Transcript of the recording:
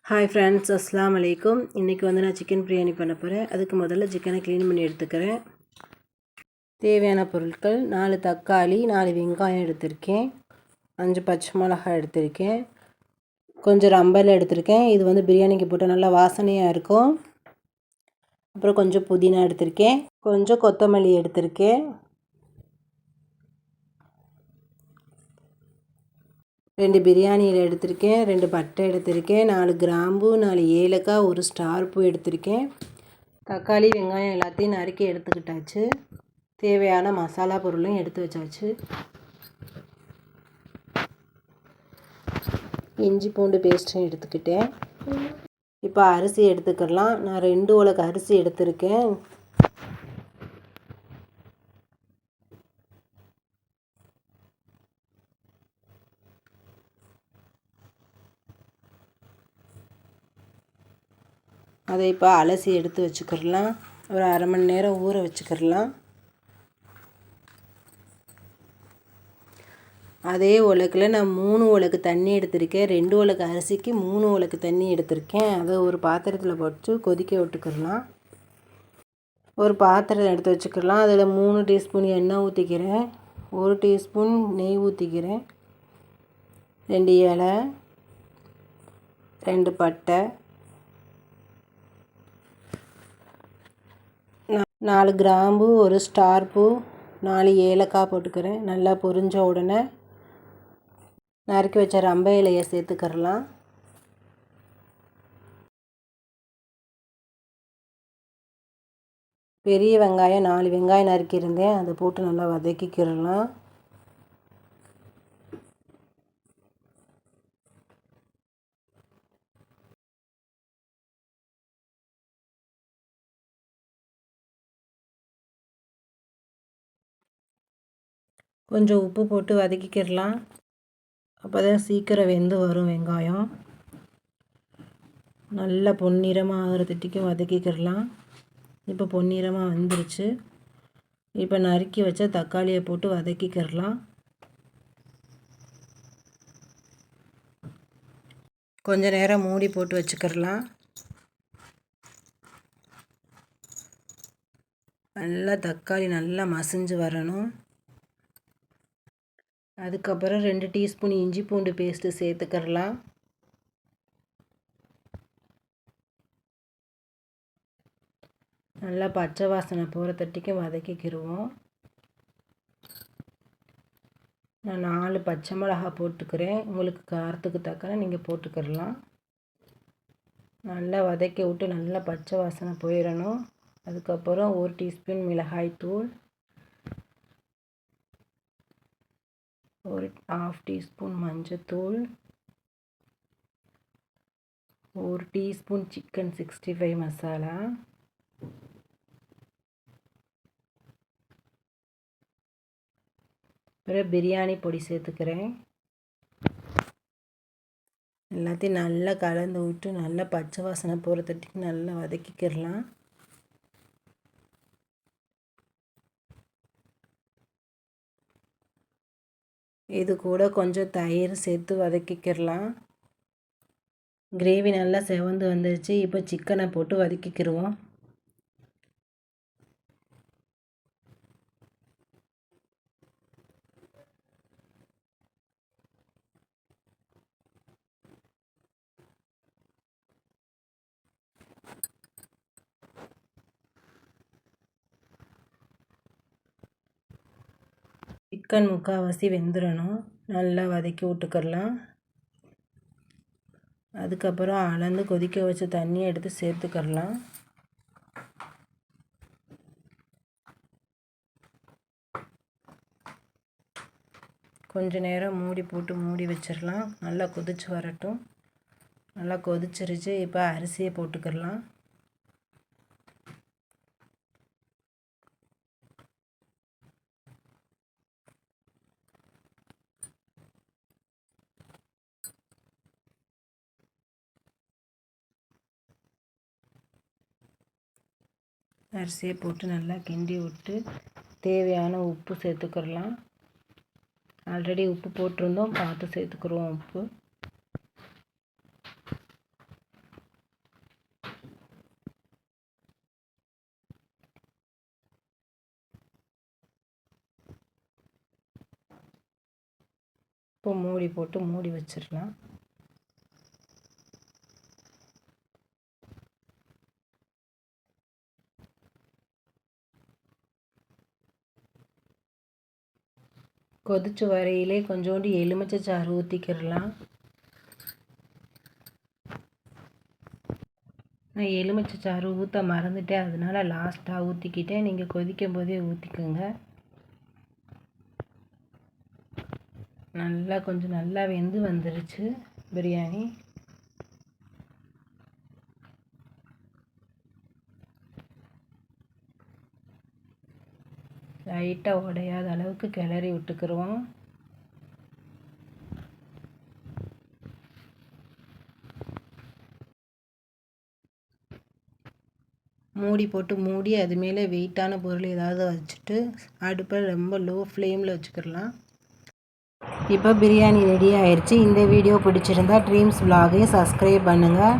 Hi friends, அஸ்ஸலாமு அலைக்கும். இன்றைக்கி நான் சிக்கன் பிரியாணி பண்ண போகிறேன். அதுக்கு முதல்ல சிக்கனை க்ளீன் பண்ணி எடுத்துக்கிறேன். தேவையான பொருட்கள் 4 தக்காளி, 4 வெங்காயம் எடுத்திருக்கேன், 5 பச்சை மிளகாய் எடுத்திருக்கேன், கொஞ்சம் ரம்பல் எடுத்திருக்கேன். இது பிரியாணிக்கு போட்டால் நல்லா வாசனையாக இருக்கும். அப்புறம் கொஞ்சம் புதினா எடுத்திருக்கேன், கொஞ்சம் கொத்தமல்லி எடுத்திருக்கேன், 2 பிரியாணி இலை எடுத்திருக்கேன், 2 பட்டை எடுத்திருக்கேன், 4 கிராம்பு, 4 ஏலக்காய், 1 ஸ்டார் பூ எடுத்திருக்கேன். தக்காளி வெங்காயம் எல்லாத்தையும் நறுக்கி எடுத்துக்கிட்டாச்சு. தேவையான மசாலா பொருளும் எடுத்து வச்சாச்சு. இஞ்சி பூண்டு பேஸ்ட்டும் எடுத்துக்கிட்டேன். இப்போ அரிசி எடுத்துக்கலாம். நான் 2 உலக்கு அரிசி எடுத்திருக்கேன். அதை இப்போ அலசி எடுத்து வச்சுக்கிடலாம். ஒரு அரை மணி நேரம் ஊற வச்சுக்கிடலாம். அதே உலக்கில் நான் 3 உலக்கு தண்ணி எடுத்திருக்கேன். 2 உலக்கு அரிசிக்கு 3 உலக்கு தண்ணி எடுத்திருக்கேன். அதை ஒரு பாத்திரத்தில் போட்டு கொதிக்க விட்டுக்கிடலாம். ஒரு பாத்திரம் எடுத்து வச்சுக்கிடலாம். அதில் 3 டீஸ்பூன் எண்ணெய் ஊற்றிக்கிறேன், 1 டீஸ்பூன் நெய் ஊற்றிக்கிறேன், 2 இலை, 2 பட்டை, 4 கிராம்பு, 1 ஸ்டார் பூ, 4 ஏலக்காய் போட்டுக்கிறேன். நல்லா பொரிஞ்ச உடனே நறுக்கி வச்ச ரம்ப இலையை சேர்த்துக்கிறலாம். பெரிய வெங்காயம் 4 வெங்காயம் நறுக்கியிருந்தேன், அதை போட்டு நல்லா வதக்கிக்கிறலாம். கொஞ்சம் உப்பு போட்டு வதக்கிக்கிறலாம். அப்போ தான் சீக்கிரம் வெந்து வரும். வெங்காயம் நல்லா பொன்னிறமாக ஆகிறதுக்கும் வதக்கிக்கிறலாம். இப்போ பொன்னிறமாக வந்துருச்சு. இப்போ நறுக்கி வச்ச தக்காளியை போட்டு வதக்கிக்கிறலாம். கொஞ்ச நேரம் மூடி போட்டு வச்சுக்கிறலாம். நல்லா தக்காளி நல்லா மசிஞ்சு வரணும். அதுக்கப்புறம் 2 டீஸ்பூன் இஞ்சி பூண்டு பேஸ்ட்டு சேர்த்துக்கிறலாம். நல்லா பச்சை வாசனை போகிற தட்டிக்கும் வதக்கிக்கிடுவோம். நான் 4 பச்சை மிளகாய் போட்டுக்கிறேன். உங்களுக்கு காரத்துக்கு தக்கன நீங்கள் போட்டுக்கிடலாம். நல்லா வதக்கி விட்டு நல்லா பச்சை வாசனை போயிடணும். அதுக்கப்புறம் 1 டீஸ்பூன் மிளகாய் தூள், 1/2 டீஸ்பூன் மஞ்சத்தூள், 1 டீஸ்பூன் சிக்கன் 65 மசாலா, அப்புறம் பிரியாணி பொடி சேர்த்துக்கிறேன். எல்லாத்தையும் நல்லா கலந்து விட்டு நல்லா பச்சை வாசனை போகிற தட்டிக்கு நல்லா வதக்கிக்கிறலாம். இது கூட கொஞ்சம் தயிர் சேர்த்து வதக்கிக்கிறலாம். கிரேவி நல்லா செவந்து வந்துருச்சு. இப்போ சிக்கனை போட்டு வதக்கிக்கிடுவோம். சிக்கன் முக்கால்வாசி வெந்துடணும். நல்லா வதக்கி விட்டுக்கிடலாம். அதுக்கப்புறம் அளந்து கொதிக்க வச்ச தண்ணியை எடுத்து சேர்த்துக்கிடலாம். கொஞ்ச நேரம் மூடி போட்டு மூடி வச்சிடலாம். நல்லா கொதிச்சு வரட்டும். நல்லா கொதிச்சிருச்சு. இப்போ அரிசியை போட்டுக்கிடலாம். அரிசியை போட்டு நல்லா கிண்டி விட்டு தேவையான உப்பு சேர்த்துக்கிடலாம். ஆல்ரெடி உப்பு போட்டிருந்தோம், பார்த்து சேர்த்துக்குருவோம் உப்பு. இப்போ மூடி போட்டு மூடி வச்சிடலாம். கொதிச்சு வரையிலே கொஞ்சோண்டு எலுமிச்சை சாறு ஊற்றிக்கிடலாம். நான் எலுமிச்சை சாறு ஊற்ற மறந்துட்டேன், அதனால லாஸ்ட்டாக ஊற்றிக்கிட்டேன். நீங்கள் கொதிக்கும் போதே ஊற்றிக்கோங்க. கொஞ்சம் நல்லா வெந்து வந்துருச்சு பிரியாணி. லைட்டாக உடையாத அளவுக்கு கிளறி விட்டுக்குருவோம். மூடி போட்டு மூடி அது மேலே வெயிட்டான பொருள் ஏதாவது வச்சுட்டு அடுப்பை ரொம்ப லோ ஃப்ளேமில் வச்சுக்கிடலாம். இப்போ பிரியாணி ரெடி ஆயிடுச்சு. இந்த வீடியோ பிடிச்சிருந்தா ட்ரீம்ஸ் vlog-ஐ சப்ஸ்கிரைப் பண்ணுங்கள்.